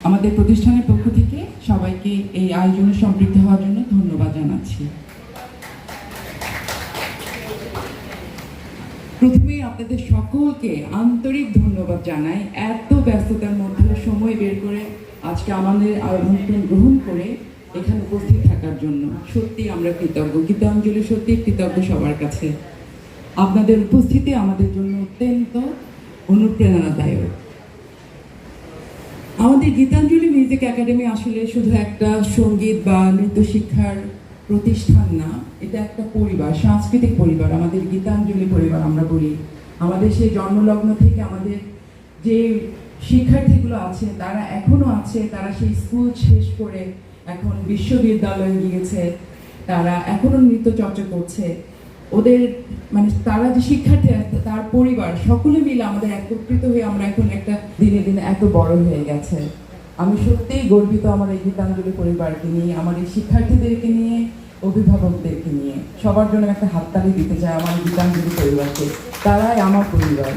আমাদের প্রতিষ্ঠানের পক্ষ থেকে সবাইকে এই আয়োজনে সম্পৃক্ত হওয়ার জন্য ধন্যবাদ জানাচ্ছি। প্রথমেই আপনাদের সকলকে আন্তরিক ধন্যবাদ জানাই, এত ব্যস্ততার মধ্যে সময় বের করে আজকে আমাদের আমন্ত্রণ গ্রহণ করে এখানে উপস্থিত থাকার জন্য সত্যি আমরা কৃতজ্ঞ। গীতাঞ্জলি সত্যি কৃতজ্ঞ সবার কাছে। আপনাদের উপস্থিতি আমাদের জন্য অত্যন্ত অনুপ্রেরণাদায়ক। আমাদের গীতাঞ্জলি মিউজিক একাডেমি আসলে শুধু একটা সঙ্গীত বা নৃত্য শিক্ষার প্রতিষ্ঠান না, এটা একটা পরিবার, সাংস্কৃতিক পরিবার। আমাদের গীতাঞ্জলি পরিবার আমরা বলি। আমাদের সেই জন্মলগ্ন থেকে আমাদের যে শিক্ষার্থীগুলো আছে তারা এখনো আছে, তারা সেই স্কুল শেষ করে এখন বিশ্ববিদ্যালয়ে গিয়েছে, তারা এখনো নৃত্য চর্চা করছে। ওদের মানে তারা যে শিক্ষার্থী তার পরিবার সকলে মিলে আমাদের একত্রিত হয়ে আমরা এখন একটা দিনে দিনে এত বড় হয়ে গেছে। আমি সত্যিই গর্বিত আমার এই গীতাঞ্জলি পরিবারকে নিয়ে, আমার এই শিক্ষার্থীদেরকে নিয়ে, অভিভাবকদেরকে নিয়ে। সবার জন্য একটা হাততালি দিতে চাই আমার গীতাঞ্জলি পরিবারকে, তারাই আমার পরিবার।